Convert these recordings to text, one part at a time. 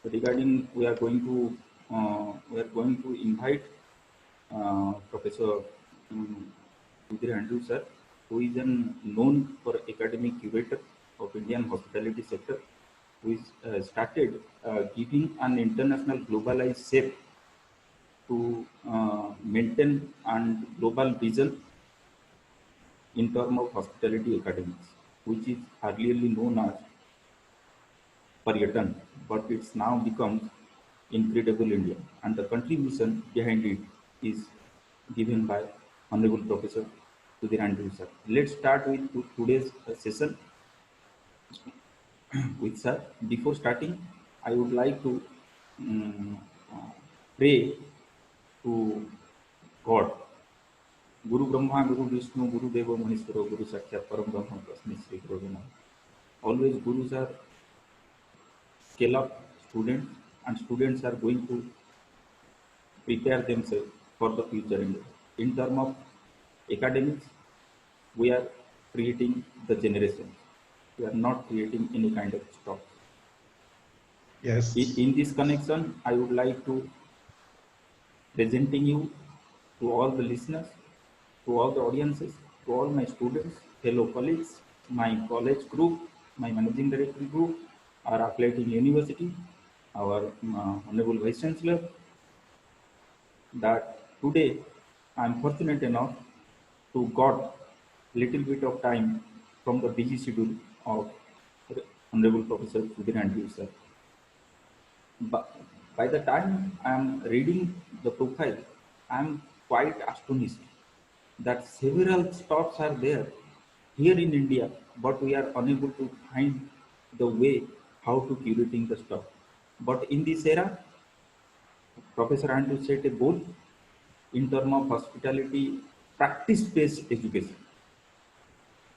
regarding we are going to invite Professor Sudhir Andrew sir, who is known for academic curator of Indian hospitality sector, who is started giving an international globalized shape to maintain and global vision in terms of hospitality academics, which is earlier known as Paryatan, but it's now become Incredible India, and the contribution behind it is given by Honorable Professor Sudhir Andrew sir. Let's start with today's session with sir. Before starting, I would like to um, uh, pray to God. Guru Brahma, Guru Vishnu, Guru Deva Maheshwara, Guru Sakshat Param Brahma Tasmai Shri Gurave Namaha. Always gurus are scale up students, and students are going to prepare themselves for the future. In terms of academics, we are creating the generation. We are not creating any kind of stock. Yes. In this connection, I would like to presenting you to all the listeners, to all the audiences, to all my students, fellow colleagues, my college group, my managing director group, our affiliate in university, our honorable vice chancellor, that today I am fortunate enough to got little bit of time from the busy schedule of Honorable Professor Sudhir Andrew sir. But by the time I am reading the profile, I am quite astonished that several stops are there here in India, but we are unable to find the way how to curating the stock. But in this era, Professor Andrew set a goal in terms of hospitality practice-based education.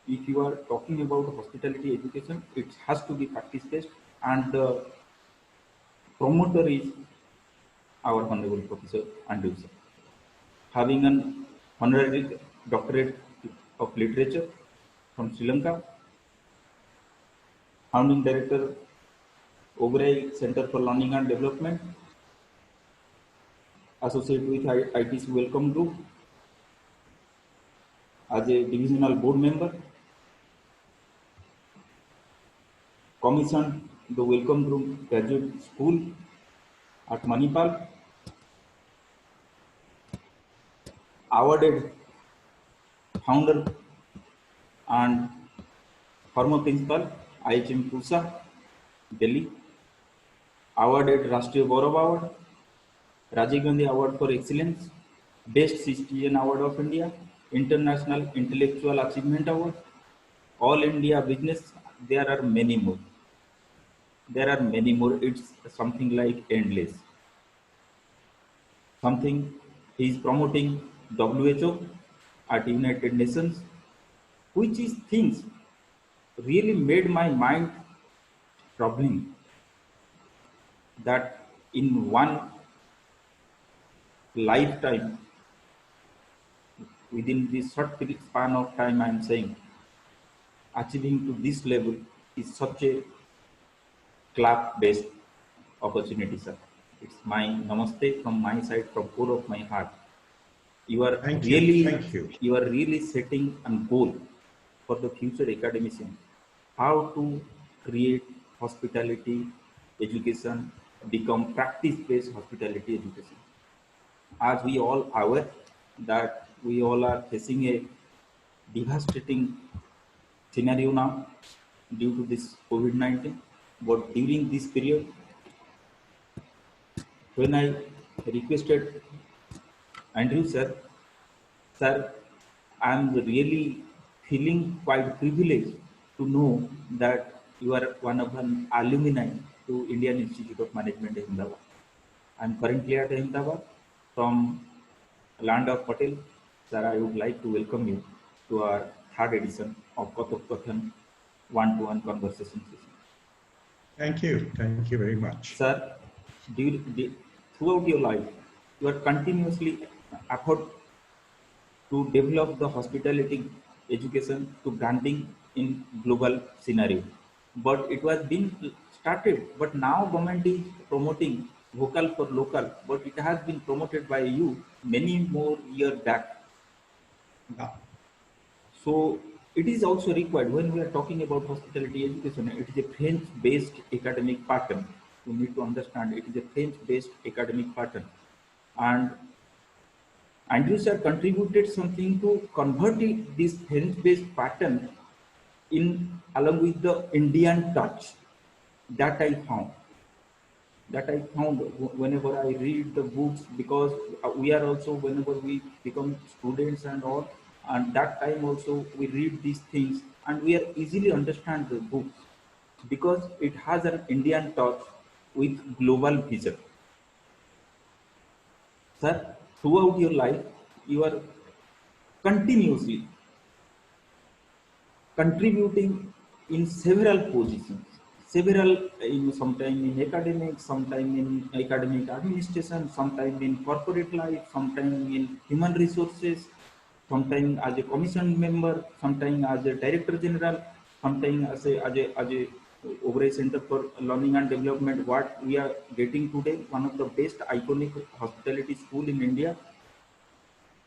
If you are talking about hospitality education, it has to be practice-based, and the promoter is our Honorable Professor Andrew sir, having an honorary doctorate of literature from Sri Lanka, founding director Oberoi Center for Learning and Development, associate with ITC Welcome Group as a divisional board member, commissioned the Welcome Group Graduate School at Manipal, awarded founder and former principal IHM Pusa, Delhi, awarded Rashtriya Gaurav Award, Rajiv Gandhi Award for Excellence, Best Citizen Award of India, International Intellectual Achievement Award, All India Business. There are many more. There are many more. It's something like endless. Something he is promoting WHO at United Nations, which is things really made my mind troubling that in one lifetime, within this short span of time, I am saying achieving to this level is such a clap based opportunity, sir. It's my namaste from my side, from core of my heart. You are Thank you. really Thank you. you are really setting a goal for the future academician, how to create hospitality education, become practice based hospitality education. As we all aware that we all are facing a devastating scenario now due to this COVID-19. But during this period, when I requested Andrew sir, I'm really feeling quite privileged to know that you are one of an alumni to Indian Institute of Management, Ahmedabad. I'm currently at Ahmedabad from land of Patel. Sir, I would like to welcome you to our third edition of Kathokathan one-to-one conversation session. Thank you. Thank you very much. Sir, throughout your life, you are continuously effort to develop the hospitality education to branding in global scenario. But it was been started, but now government is promoting vocal for local, but it has been promoted by you many more years back. Yeah. So it is also required when we are talking about hospitality education. It is a French-based academic pattern. You need to understand it is a French-based academic pattern, and Andrew sir contributed something to convert this French-based pattern in along with the Indian touch that I found. Whenever I read the books, because we are also, whenever we become students and all, and that time also we read these things and we are easily understand the books because it has an Indian touch with global vision. Sir, throughout your life, you are continuously contributing in several positions, several, sometime in academics, sometime in academic administration, sometime in corporate life, sometime in human resources, sometime as a commission member, sometime as a director general, sometime as a overall center for learning and development. What we are getting today, one of the best iconic hospitality school in India,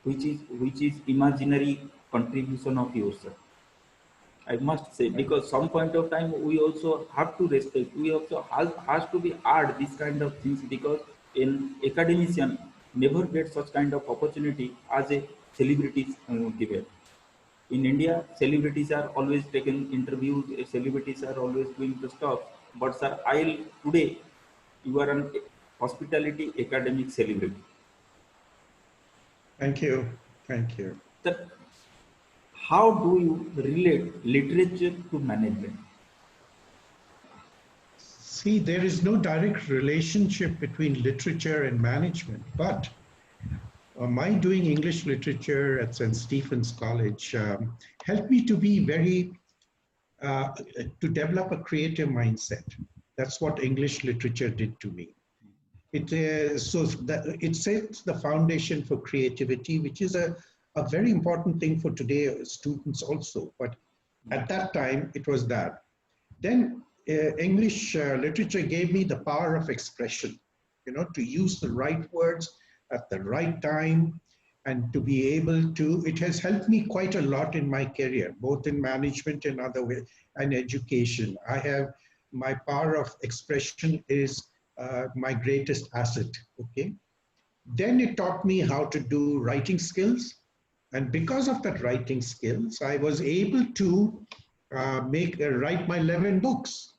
which is imaginary contribution of yours, sir. I must say, because some point of time we also have to respect. We also has to be add this kind of things, because in academician never get such kind of opportunity as a celebrities given. In India, celebrities are always taken interviews. Celebrities are always doing the stuff. But sir, I'll today you are an hospitality academic celebrity. Thank you. Thank you. Sir, how do you relate literature to management? See, there is no direct relationship between literature and management, but my doing English literature at St. Stephen's College helped me to be to develop a creative mindset. That's what English literature did to me. It sets the foundation for creativity, which is a very important thing for today students also. But at that time, it was that. Then English literature gave me the power of expression, to use the right words at the right time, and to be able to, it has helped me quite a lot in my career, both in management and other way, and education. My power of expression is my greatest asset, okay? Then it taught me how to do writing skills. And because of that writing skills, I was able to write my 11 books.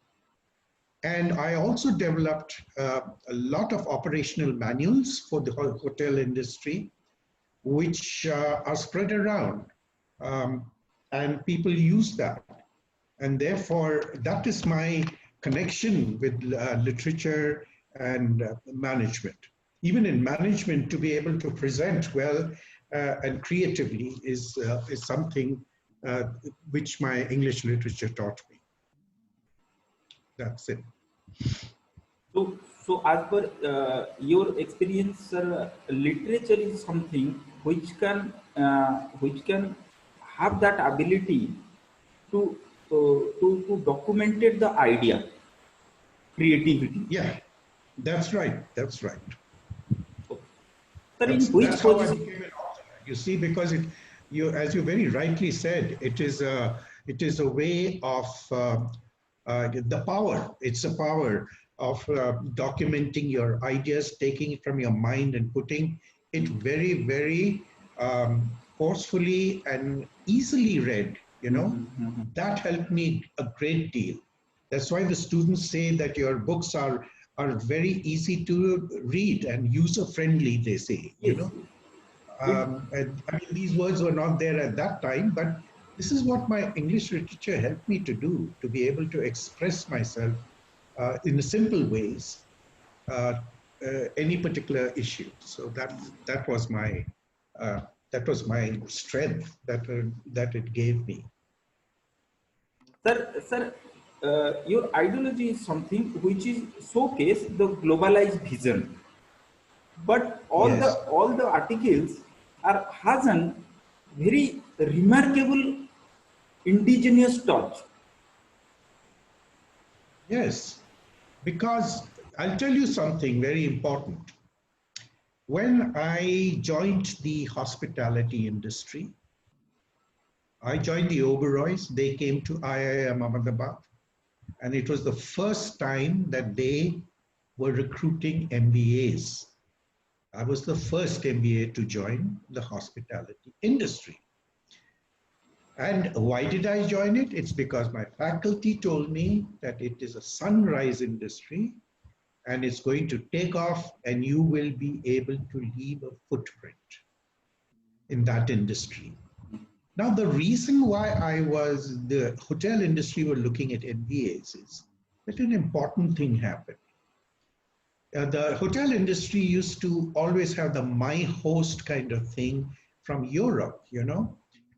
And I also developed a lot of operational manuals for the hotel industry, which are spread around. And people use that. And therefore, that is my connection with literature and management. Even in management, to be able to present well and creatively is something which my English literature taught me. That's it. So as per your experience, sir, literature is something which can have that ability to to documented the idea, creativity. Yeah, that's right. That's right. Sir, in which That's how I position? became an author. You see, because as you very rightly said, it is a way of the power. It's a power of documenting your ideas, taking it from your mind and putting it very, very forcefully and easily read. That helped me a great deal. That's why the students say that your books are very easy to read and user-friendly, they say, Yes. And I mean, these words were not there at that time, but this is what my English literature helped me to do, to be able to express myself in simple ways, any particular issue. So that was my strength that it gave me. Sir, your ideology is something which is showcase the globalized vision, but Yes. all the articles has an very remarkable indigenous touch. Yes. Because I'll tell you something very important. When I joined the hospitality industry, I joined the Oberois. They came to IIM Ahmedabad, and it was the first time that they were recruiting MBAs. I was the first MBA to join the hospitality industry. And why did I join it? It's because my faculty told me that it is a sunrise industry and it's going to take off and you will be able to leave a footprint in that industry. Now, the reason why the hotel industry were looking at MBAs is that an important thing happened. The hotel industry used to always have the my host kind of thing from Europe, you know,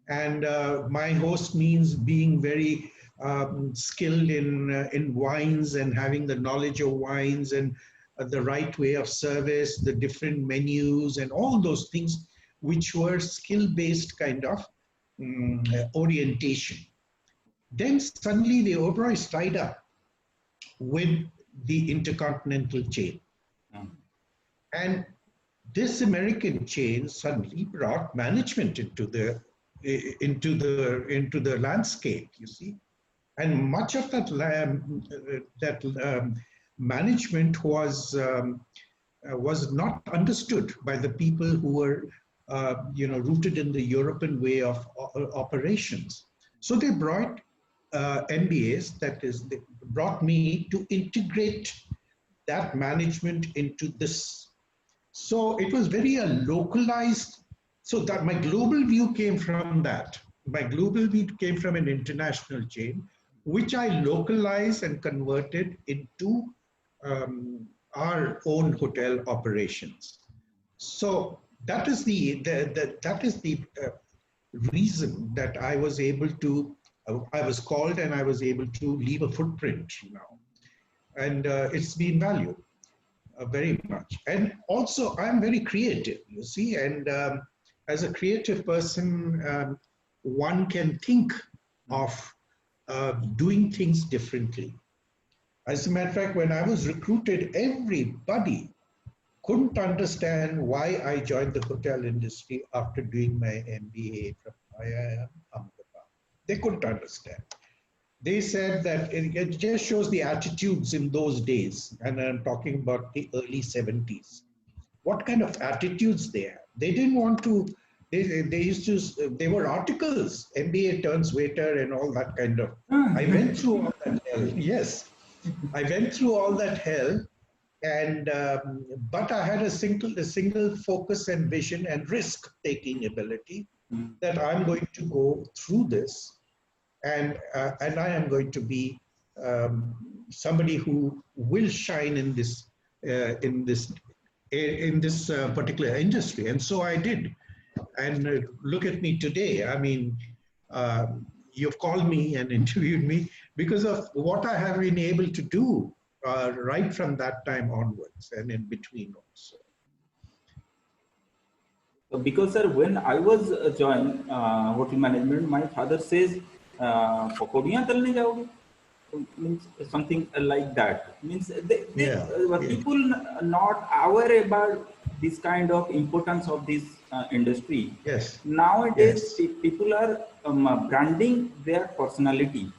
and my host means being very skilled in wines and having the knowledge of wines and the right way of service, the different menus and all those things which were skill-based kind of orientation. Then suddenly the Oberois tied up with the Intercontinental chain. And this American chain suddenly brought management into the landscape, you see. And much of that management was not understood by the people who were rooted in the European way of operations. So they brought MBAs, that is, they brought me to integrate that management into this. So it was very localized. So that my global view came from that. My global view came from an international chain, which I localized and converted into our own hotel operations. So that is the reason that I was able to. I was called and I was able to leave a footprint now, and it's been valued very much. And also, I'm very creative, you see, and as a creative person, one can think of doing things differently. As a matter of fact, when I was recruited, everybody couldn't understand why I joined the hotel industry after doing my MBA from IIM Ahmedabad. They couldn't understand. They said that it just shows the attitudes in those days, and I'm talking about the early 70s. What kind of attitudes they had? They didn't want to. They used to. They were articles. MBA turns waiter and all that kind of. I went through all that hell. Yes, I went through all that hell, and but I had a single focus and vision and risk-taking ability that I'm going to go through this. And I am going to be somebody who will shine in this particular industry, and so I did. And look at me today. I mean, you've called me and interviewed me because of what I have been able to do right from that time onwards, and in between also. Because sir, when I was joined hotel management, my father says, "पकौड़ियाँ तलने जाओगे?" Means something like that. Means people not aware about this kind of importance of this industry. Yes. Nowadays, people are branding their personality.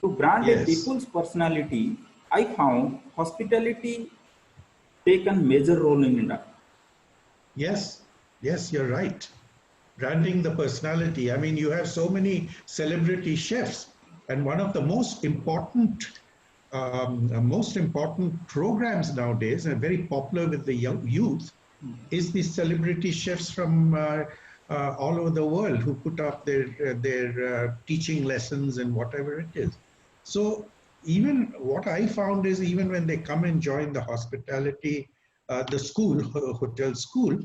To brand a people's personality, I found hospitality take a major role in India. Yes, yes, you're right. Branding the personality. I mean, you have so many celebrity chefs, and one of the most important programs nowadays, and very popular with the young youth, is the celebrity chefs from all over the world who put up their teaching lessons and whatever it is. So even what I found is, even when they come and join the hospitality, the school, hotel school,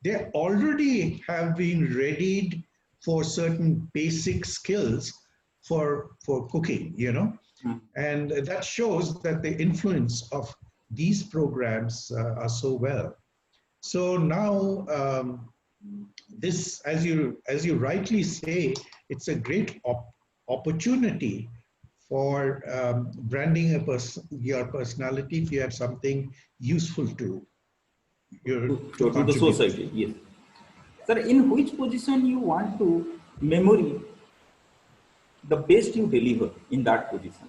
they already have been readied for certain basic skills for cooking, you know. And that shows that the influence of these programs are so well. So now this, as you rightly say, it's a great opportunity for branding your personality if you have something useful to to To the contribute. society. Yes. Sir, in which position you want to memory the best you deliver in that position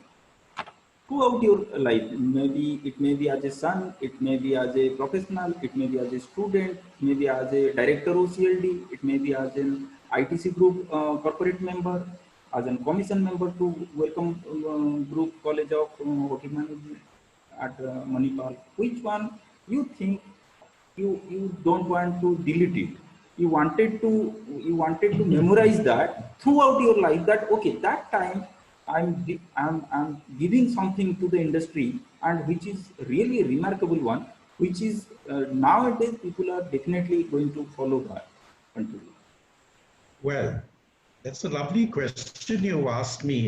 throughout your life? Maybe it may be as a son, it may be as a professional, it may be as a student, maybe as a director of CLD, it may be as an ITC group corporate member, as a commission member to welcome group college of hotel management at Manipal. Which one you think you don't want to delete it? You wanted to memorize that throughout your life, that okay, that time I'm giving something to the industry, and which is really a remarkable one, which is nowadays people are definitely going to follow that continue. Well, that's a lovely question you asked me.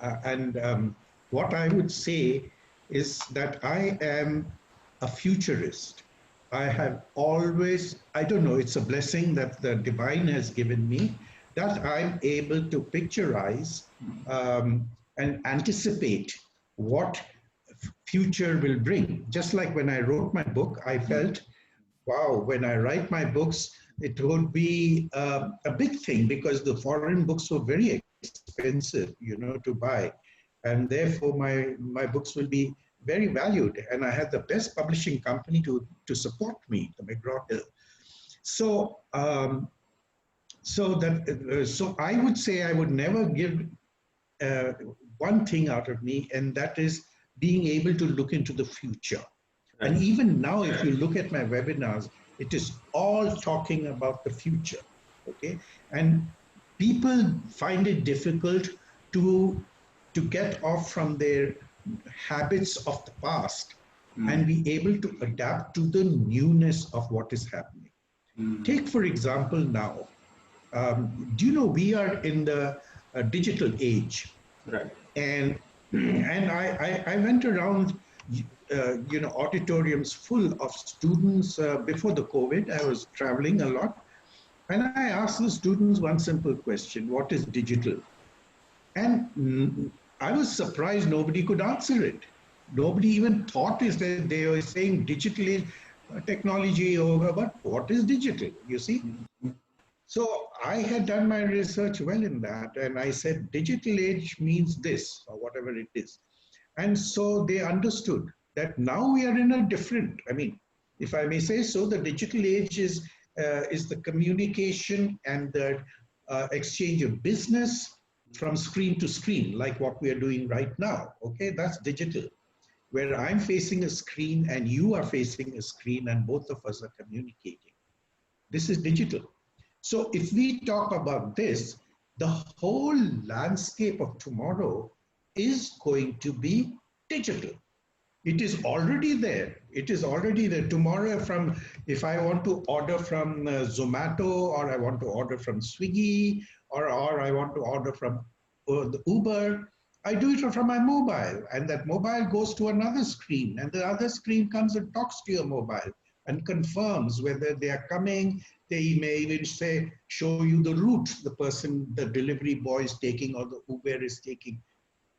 And what I would say is that I am a futurist. I have always, I don't know, it's a blessing that the divine has given me that I'm able to picturize and anticipate what future will bring. Just like when I wrote my book, I felt, wow, when I write my books, it would be a big thing because the foreign books were very expensive, to buy. And therefore, my books will be very valued. And I had the best publishing company to support me, the McGraw-Hill. So, so I would say I would never give uh, one thing out of me, and that is being able to look into the future. Right. And even now, if you look at my webinars, it is all talking about the future, okay? And people find it difficult to get off from their habits of the past and be able to adapt to the newness of what is happening. Take, for example, now, do you know we are in the digital age? Right. And I went around auditoriums full of students before the COVID. I was traveling a lot, and I asked the students one simple question: what is digital? And I was surprised nobody could answer it. Nobody even thought is that they were saying digital is technology over, but what is digital, you see? So I had done my research well in that, and I said digital age means this, or whatever it is. And so they understood that now we are in a different, I mean, if I may say so, the digital age is the communication and the exchange of business from screen to screen, like what we are doing right now. Okay, that's digital, where I'm facing a screen and you are facing a screen and both of us are communicating. This is digital. So if we talk about this, the whole landscape of tomorrow is going to be digital. It is already there. It is already there. Tomorrow, if I want to order from Zomato, or I want to order from Swiggy, or I want to order from the Uber, I do it from my mobile, and that mobile goes to another screen, and the other screen comes and talks to your mobile and confirms whether they are coming. They may even say, show you the route the delivery boy is taking or the Uber is taking.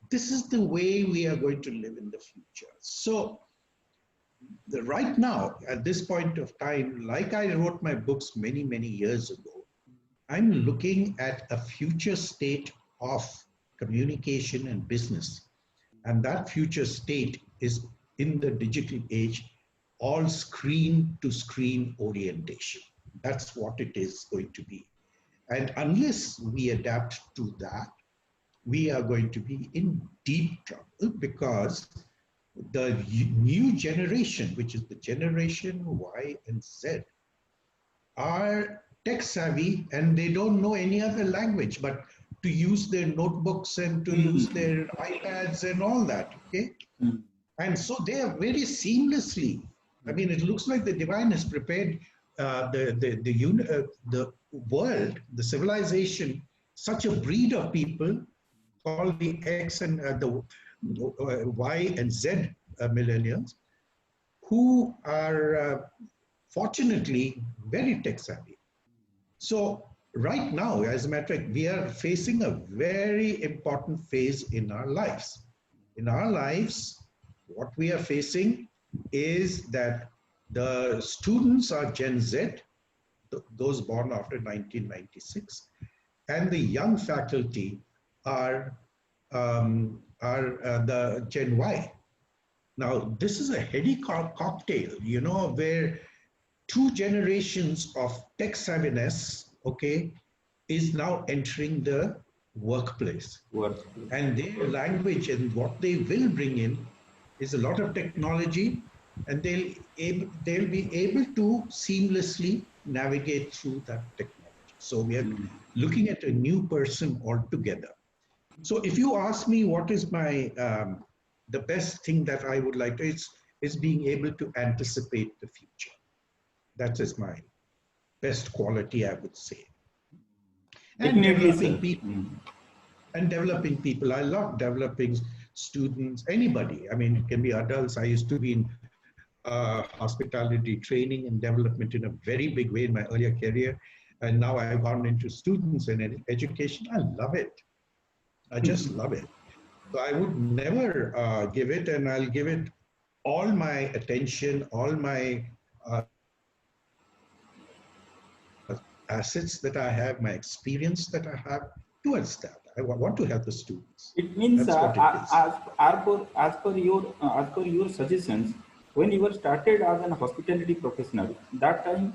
This is the way we are going to live in the future. So right now, at this point of time, like I wrote my books many, many years ago, I'm looking at a future state of communication and business. And that future state is in the digital age, all screen to screen orientation. That's what it is going to be. And unless we adapt to that, we are going to be in deep trouble, because the new generation, which is the generation Y and Z, are tech savvy and they don't know any other language but to use their notebooks and to use their iPads and all that, okay? And so they are very seamlessly, I mean, it looks like the divine has prepared the world, the civilization, such a breed of people called the X and the Y and Z millennials, who are fortunately very tech savvy. So right now, as a matter of fact, we are facing a very important phase in our lives. In our lives, what we are facing is that the students are Gen Z, those born after 1996, and the young faculty are the Gen Y. Now, this is a heady cocktail, you know, where two generations of tech savviness, okay, is now entering the workplace. Work. And their language and what they will bring in is a lot of technology, and they'll be able to seamlessly navigate through that technology. So we are looking at a new person altogether. So if you ask me what is my the best thing that I would like to, is being able to anticipate the future. That is my best quality, I would say. And Definitely, developing sir. people. And developing people. I love developing students, anybody. I mean, it can be adults. I used to be in hospitality training and development in a very big way in my earlier career. And now I've gone into students and education. I love it. I just love it. So I would never give it, and I'll give it all my attention, all my assets that I have, my experience that I have towards that. I want to help the students. It means That's what it is. as per your suggestions, when you were started as an hospitality professional, that time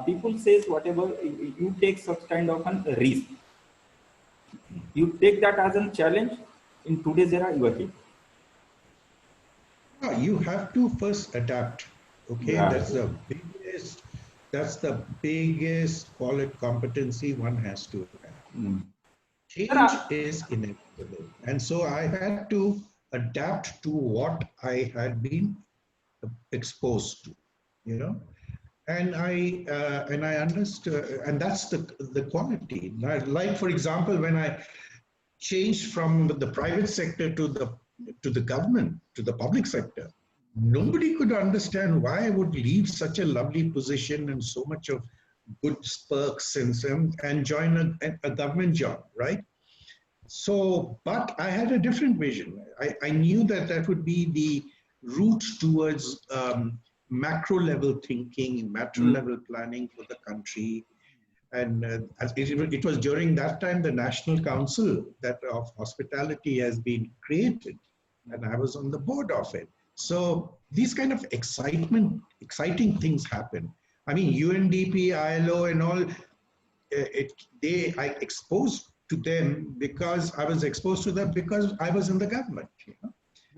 people says whatever you take such kind of a risk, you take that as a challenge. In today's era, you are here. You have to first adapt. Okay, Yeah. that's the biggest call it competency one has to have. Change is inevitable, and so I had to adapt to what I had been exposed to, you know. And I understood, and that's the quality. Like for example, when I changed from the private sector to the government, to the public sector, nobody could understand why I would leave such a lovely position and so much of good perks and join a government job, right? So, but I had a different vision. I knew that would be the route towards macro level thinking, macro level planning for the country. And it was during that time the National Council of Hospitality has been created, and I was on the board of it. So these kind of exciting things happen. I mean, UNDP, ILO, and all. I exposed to them because I was exposed to them because I was in the government. You know?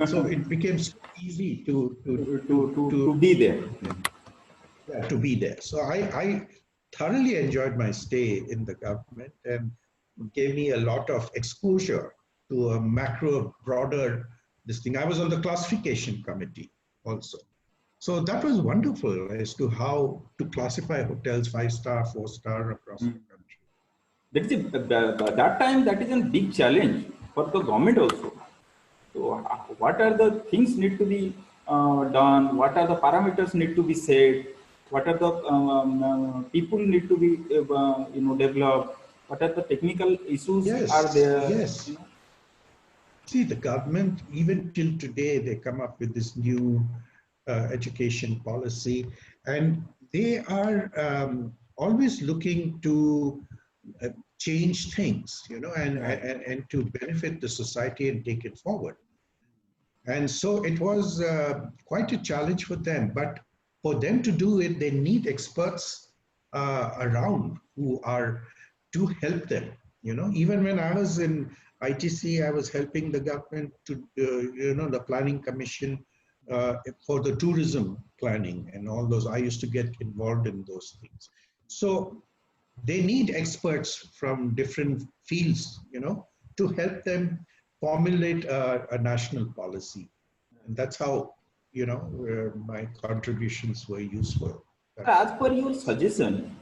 So it became so easy to be there. Yeah, to be there. So I thoroughly enjoyed my stay in the government and gave me a lot of exposure to a macro, broader this thing. I was on the classification committee also. So that was wonderful as to how to classify hotels 5-star, 4-star across the country. That time that is a big challenge for the government also. So what are the things need to be done? What are the parameters need to be set? What are the people need to be developed? What are the technical issues are there? Yes. You know? See, the government, even till today, they come up with this new education policy, and they are always looking to change things, you know, and to benefit the society and take it forward. And so it was quite a challenge for them. But for them to do it, they need experts around who are to help them. You know, even when I was in ITC, I was helping the government to, the planning commission for the tourism planning and all those. I used to get involved in those things. So they need experts from different fields, you know, to help them formulate a national policy. And that's how, you know, my contributions were useful. As per your suggestion,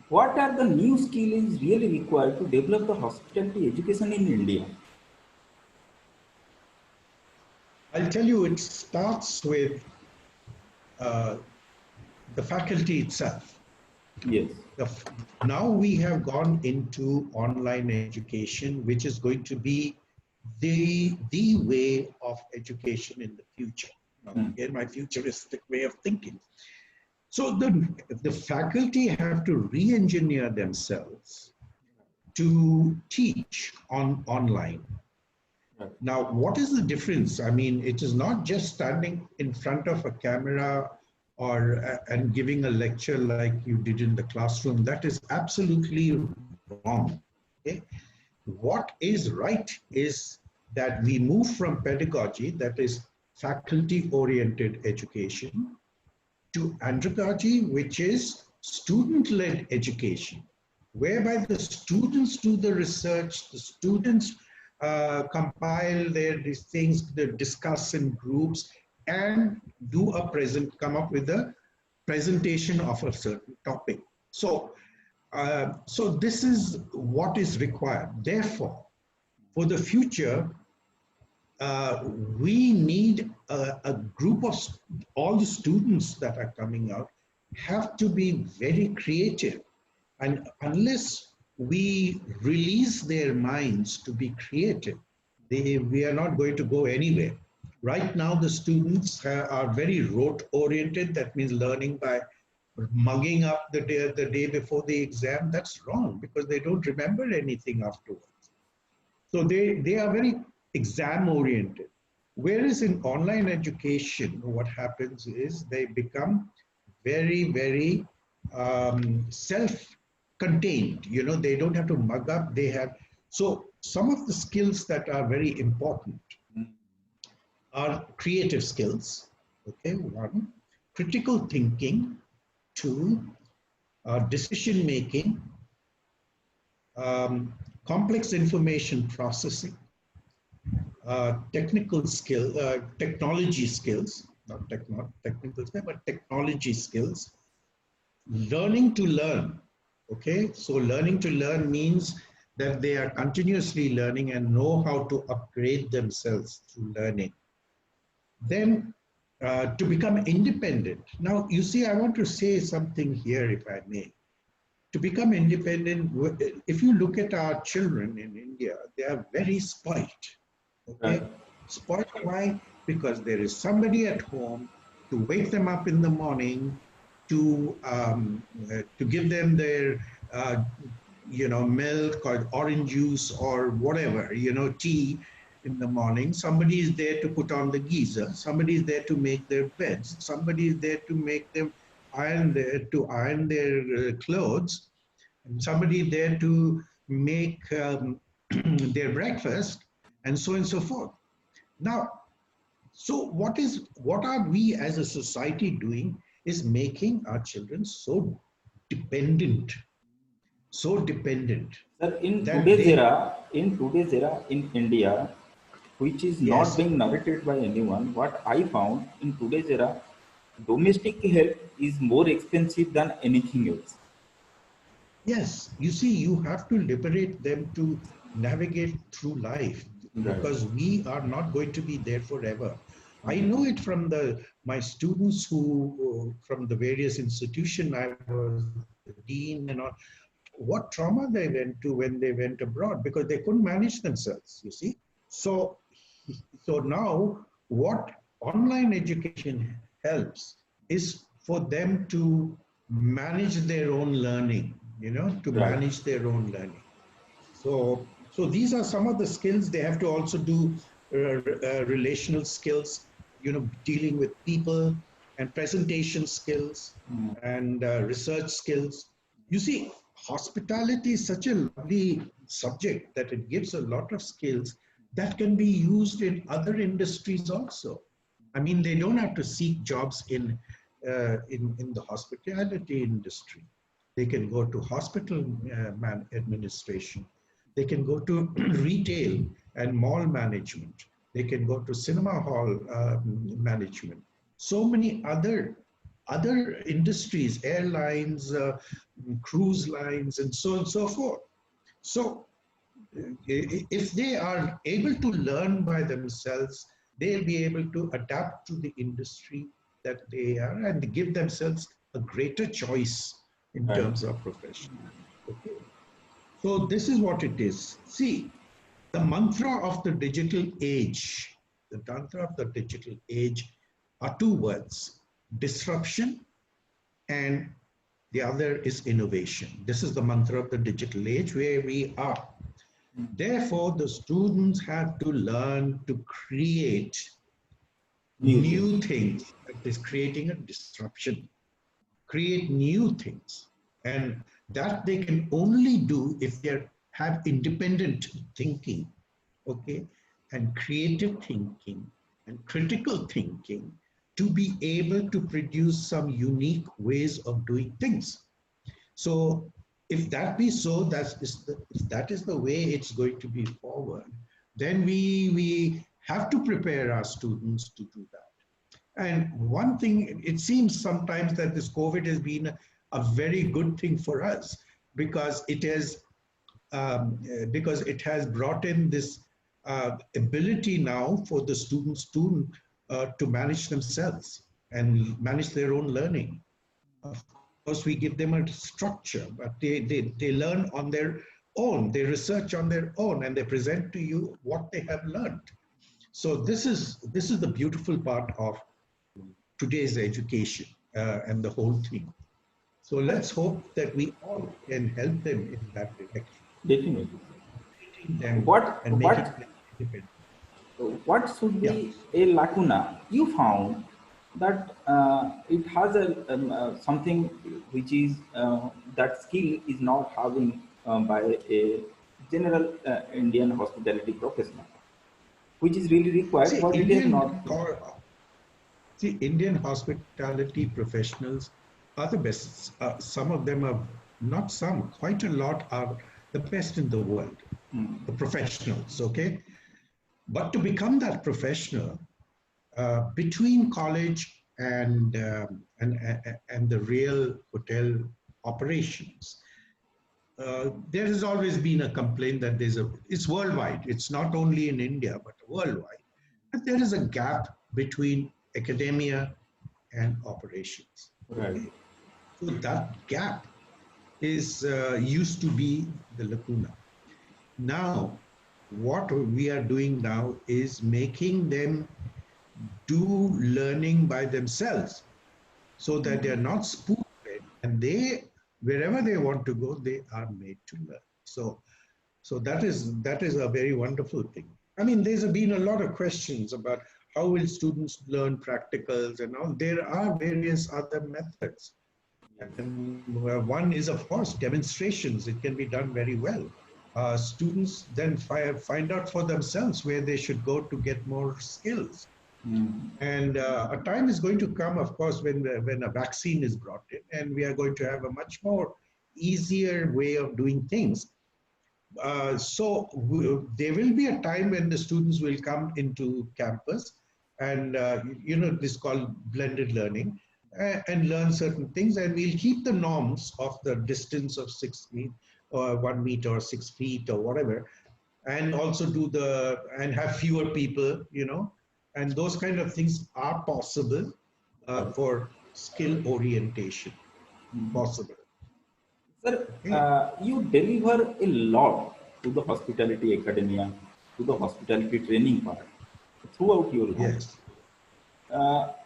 what are the new skills really required to develop the hospitality education in India? I'll tell you, it starts with the faculty itself. Yes. The Now we have gone into online education, which is going to be the way of education in the future. Now, Mm. again, my futuristic way of thinking. So the faculty have to re-engineer themselves to teach online. Right. Now, what is the difference? I mean, it is not just standing in front of a camera or and giving a lecture like you did in the classroom. That is absolutely wrong. Okay? What is right is that we move from pedagogy, that is faculty-oriented education, to andragogy, which is student-led education, whereby the students do the research, the students compile these things, they discuss in groups, and come up with a presentation of a certain topic. So this is what is required. Therefore, for the future, we need a group of all the students that are coming out have to be very creative. And unless we release their minds to be creative, we are not going to go anywhere. Right now, the students are very rote oriented. That means learning by mugging up the day before the exam. That's wrong because they don't remember anything afterwards. So they are very exam oriented. Whereas in online education, what happens is they become very self-contained. You know, they don't have to mug up. They have, so some of the skills that are very important are creative skills. Okay, one, critical thinking, two, decision making, complex information processing, technology skills, not technical skills, but technology skills, learning to learn. Okay, so learning to learn means that they are continuously learning and know how to upgrade themselves through learning. Then to become independent. Now, you see, I want to say something here, if I may. To become independent, if you look at our children in India, they are very spoiled. Right. Okay, spoiled why? Because there is somebody at home to wake them up in the morning, to give them their milk or orange juice or whatever, tea in the morning. Somebody is there to put on the geyser. Somebody is there to make their beds. Somebody is there to make them iron their clothes. And somebody is there to make their breakfast, and so on and so forth. Now, so what are we as a society doing is making our children dependent, so dependent Sir, that they, today's era in India, which is not yes, being narrated by anyone, what I found in today's era, domestic help is more expensive than anything else. yes, you see, you have to liberate them to navigate through life Right. because we are not going to be there forever. I Okay. know it from my students who from the various institutions I was the dean and all, what trauma they went to when they went abroad because they couldn't manage themselves, you see. So so now what online education helps is for them to manage their own learning, to Right. manage their own learning. So these are some of the skills. They have to also do relational skills, dealing with people, and presentation skills, Mm. and research skills. You see, hospitality is such a lovely subject that it gives a lot of skills that can be used in other industries also. I mean, they don't have to seek jobs in the hospitality industry. They can go to hospital administration. They can go to retail and mall management. They can go to cinema hall management. So many other industries, airlines, cruise lines, and so on and so forth. So if they are able to learn by themselves, they'll be able to adapt to the industry that they are and give themselves a greater choice in Right. terms of profession. Okay. So this is what it is. See, the mantra of the digital age, the mantra of the digital age are two words, disruption and the other is innovation. This is the mantra of the digital age where we are. Therefore, the students have to learn to create Music. new things. That is creating a disruption, create new things. And that they can only do if they have independent thinking, okay, and creative thinking and critical thinking to be able to produce some unique ways of doing things. So if that be so, if that is the way it's going to be forward, then we have to prepare our students to do that. And one thing, it seems sometimes that this COVID has been a very good thing for us because it has brought in this ability now for the students to manage themselves and manage their own learning. Of course, we give them a structure, but they learn on their own, they research on their own, and they present to you what they have learned. So this is the beautiful part of today's education and the whole thing. So let's hope that we all can help them in that direction, Definitely. teaching them What and making what them independent. what should Yeah. be a lacuna you found that it has a something which is that skill is not having by a general Indian hospitality professional, which is really required, See, but it is not. Indian hospitality professionals are the best. Some of them are not some, quite a lot are the best in the world, the professionals, okay? But to become that professional, between college and the real hotel operations, there has always been a complaint that it's worldwide. It's not only in India, but worldwide. But there is a gap between academia and operations. Right. Okay, so that gap is used to be the lacuna. Now, what we are doing now is making them do learning by themselves so that they are not spoon fed and they, wherever they want to go, they are made to learn. So that is a very wonderful thing. I mean, there's been a lot of questions about how will students learn practicals and all. There are various other methods. And one is, of course, demonstrations. It can be done very well. Students then find out for themselves where they should go to get more skills. And a time is going to come, of course, when a vaccine is brought in, and we are going to have a much more easier way of doing things. There will be a time when the students will come into campus, and this is called blended learning, and learn certain things, and we'll keep the norms of the distance of 6 feet, or 1 meter, or 6 feet, or whatever, and also and have fewer people, and those kind of things are possible for skill orientation, possible. Sir, Okay. you deliver a lot to the hospitality academia, to the hospitality training part throughout your life. Yes.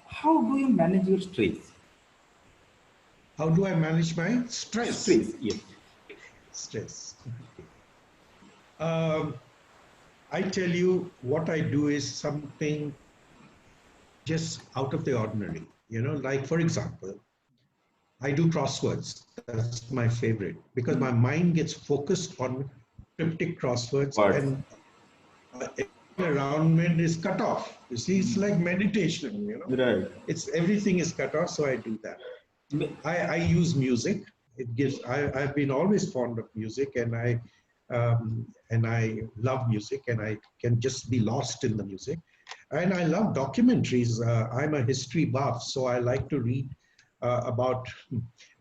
How do you manage your stress? How do I manage my stress? Stress, yes. Stress. Um, I tell you, what I do is something just out of the ordinary. Like, for example, I do crosswords. That's my favorite because my mind gets focused on cryptic crosswords, Words. and around me is cut off. You see, it's like meditation, Right. It's everything is cut off, so I do that. Me- I use music. I've been always fond of music, and I love music, and I can just be lost in the music. And I love documentaries. I'm a history buff, so I like to read about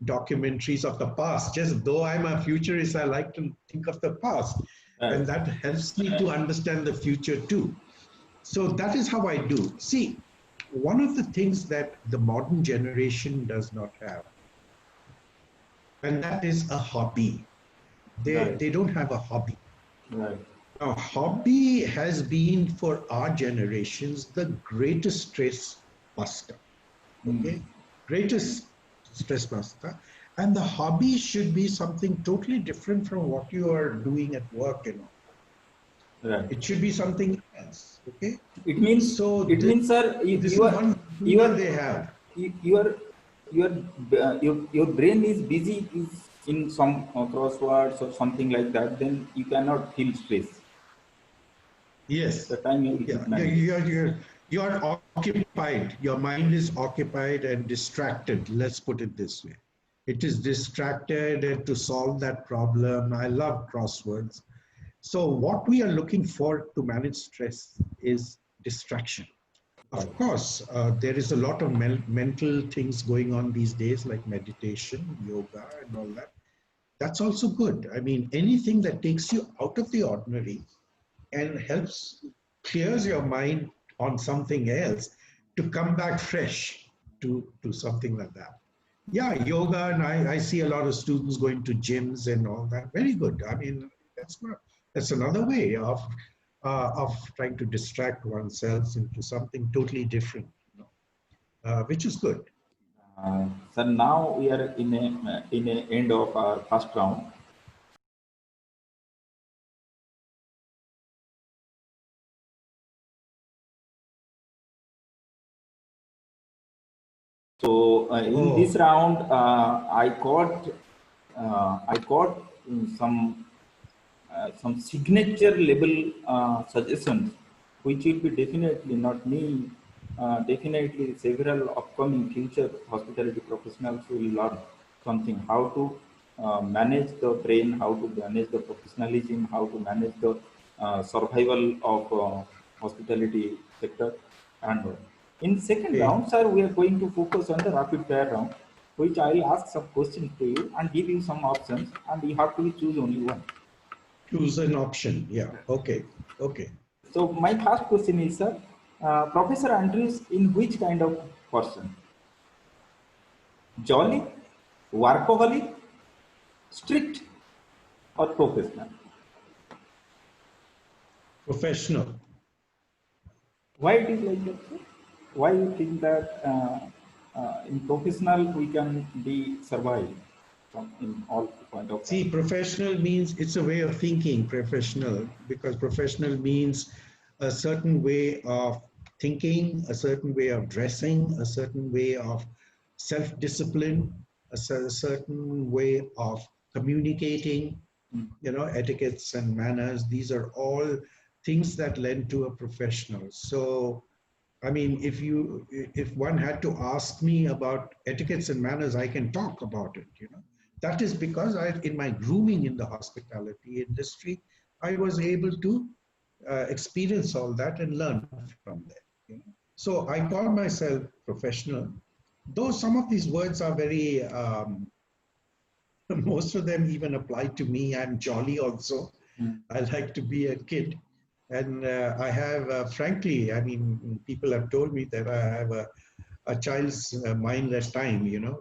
documentaries of the past. Just though I'm a futurist, I like to think of the past, and that helps me to understand the future too. So that is how I do. See, one of the things that the modern generation does not have, and that is a hobby. Right. They don't have a hobby. Right. Now, hobby has been for our generations the greatest stress buster. Mm. Okay, greatest stress buster, and the hobby should be something totally different from what you are doing at work. You know, Right. it should be something else. Okay, It means, so sir, this is one your tool they have. your your your brain is busy is in some crosswords or something like that. Then you cannot feel stress. The Yes, time you will yeah, manage. you're occupied. Your mind is occupied and distracted. Let's put it this way. It is distracted, and to solve that problem, I love crosswords. So what we are looking for to manage stress is distraction. Right. Of course, there is a lot of mental things going on these days, like meditation, yoga, and all that. That's also good. I mean, anything that takes you out of the ordinary and helps clears your mind on something else to come back fresh to something like that. Yeah, yoga, and I see a lot of students going to gyms and all that. Very good. I mean, that's another way of trying to distract oneself into something totally different, you know, which is good. So now we are in a end of our first round. So in this Oh, round, I got some signature level suggestions, which will be definitely not me. Definitely, several upcoming future hospitality professionals will learn something: how to manage the brain, how to manage the professionalism, how to manage the survival of hospitality sector, and in second okay. round, sir, we are going to focus on the rapid fire round, which I will ask some questions to you and give you some options, and you have to choose only one. Choose an option. Yeah. Okay. Okay. So my first question is, sir, Professor Andrews in which kind of person? Jolly, workaholic, strict, or professional? Professional. Why it is like that, sir? Why you think that in professional we can be survive from in all point of time? See, professional means it's a way of thinking, professional, because professional means a certain way of thinking, a certain way of dressing, a certain way of self discipline, a certain way of communicating, Mm. you know, etiquettes and manners. These are all things that lend to a professional. So, I mean, if one had to ask me about etiquettes and manners, I can talk about it, you know. That is because in my grooming in the hospitality industry, I was able to experience all that and learn from there, you know. So I call myself professional, though some of these words are very, most of them even apply to me. I'm jolly also. Mm. I like to be a kid. And I have, frankly, I mean, people have told me that I have a child's mindless time, you know.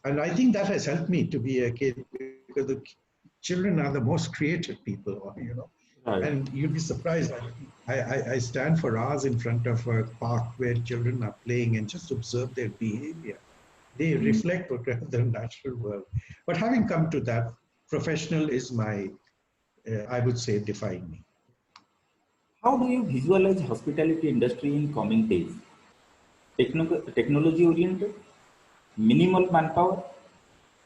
And I think that has helped me to be a kid because the children are the most creative people, you know. Right. And you'll be surprised. I stand for hours in front of a park where children are playing and just observe their behavior. They Mm. reflect what the natural world. But having come to that, professional is my, I would say, define me. How do you visualize hospitality industry in coming days? Technology oriented, minimal manpower,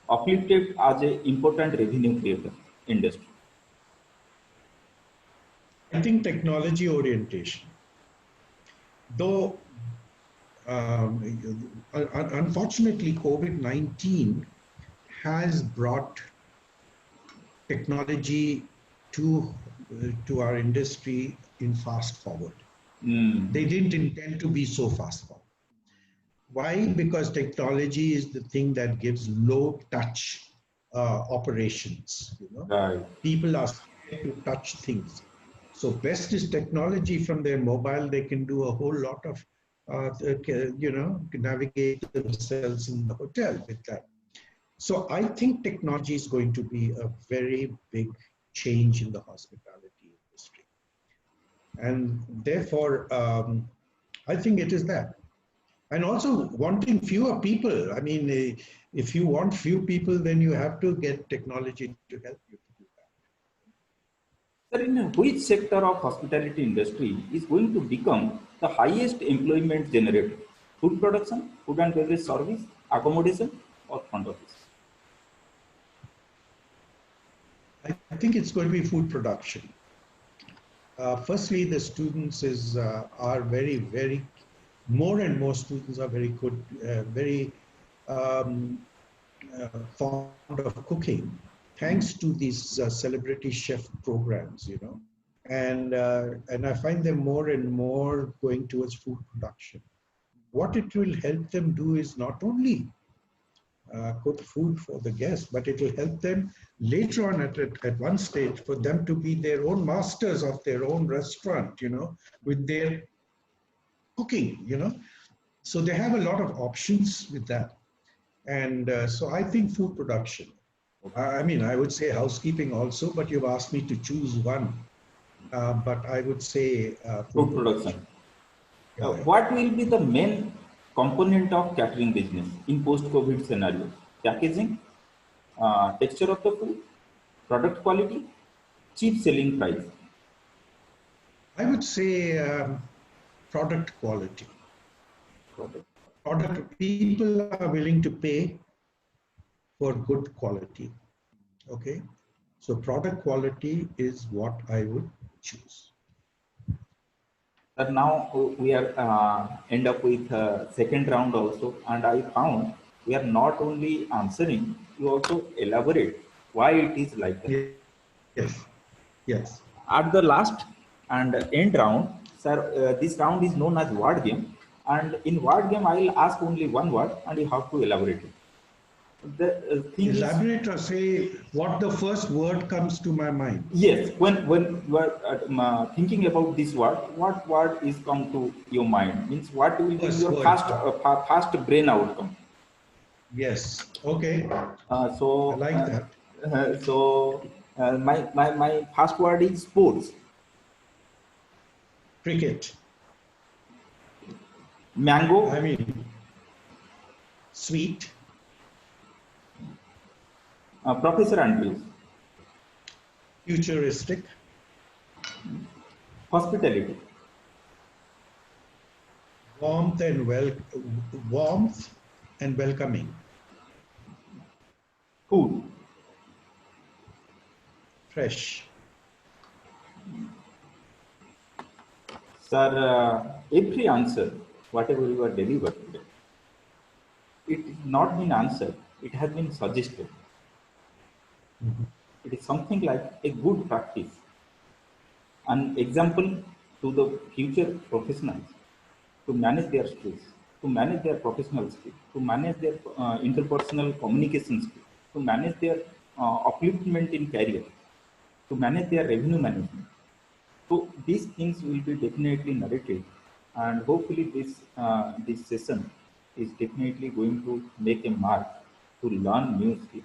uplifted as a important revenue creator industry. I think technology orientation, though unfortunately COVID-19 has brought technology to our industry in fast forward. They Mm. didn't intend to be so fast forward. Why? Because technology is the thing that gives low touch operations. You know, Right. people are scared to touch things. So best is technology from their mobile. They can do a whole lot of, you know, navigate themselves in the hotel with that. So I think technology is going to be a very big change in the hospitality industry. And therefore, I think it is that. And also wanting fewer people. I mean, if you want few people, then you have to get technology to help you to do that. Sir, in which sector of hospitality industry is going to become the highest employment generator? Food production, food and beverage service, accommodation, or front office? I think it's going to be food production. Firstly, the students are very, more and more students are very good, very um, fond of cooking, thanks to these celebrity chef programs, you know. And I find them more and more going towards food production. What it will help them do is not only cook food for the guests, but it will help them later on at one stage for them to be their own masters of their own restaurant, you know, with their cooking, you know. So they have a lot of options with that. And so I think food production. I mean, I would say housekeeping also, but you've asked me to choose one. But I would say Food food production. production. Yeah, yeah. What will be the main component of catering business in post-COVID scenario? Packaging, texture of the food, product quality, cheap selling price. I would say product quality. Product. Product people are willing to pay for good quality. Okay, so product quality is what I would choose. But now we are end up with second round also, and I found we are not only answering, you also elaborate why it is like that. Yes, yes. At the last and end round, sir, this round is known as word game, and in word game I will ask only one word, and you have to elaborate it. The thing is, Elaborate or say what the first word comes to my mind. yes, when you are thinking about this word, what word is come to your mind? Means what will be First your word. fast brain outcome? Yes. Okay. Uh, I so, like uh, that. my first word is sports. Cricket. I Mango, mean, sweet, Professor Andrews. futuristic, Hospitality, warmth and warmth and welcoming, food. fresh. Sir, every answer, whatever you are delivered today, it is not been answered. It has been suggested. Mhm. It is something like a good practice, an example to the future professionals to manage their stress, to manage their professional skill, to manage their interpersonal communication skill, to manage their upliftment in career, to manage their revenue management. So these things will be definitely narrated, and hopefully this session is definitely going to make a mark to learn new skills.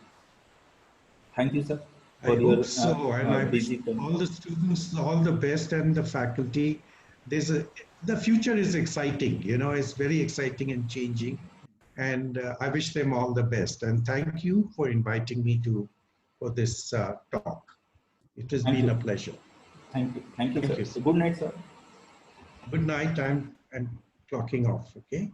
Thank you, sir, I for your hope so, and I wish busy time. all the students all the best and the faculty. The future is exciting. You know, it's very exciting and changing, and I wish them all the best. And thank you for inviting me to for this talk. It has Thank been a you. pleasure. Thank you, Thank sir. you, sir. Good night, sir. Good night. I'm clocking off. Okay.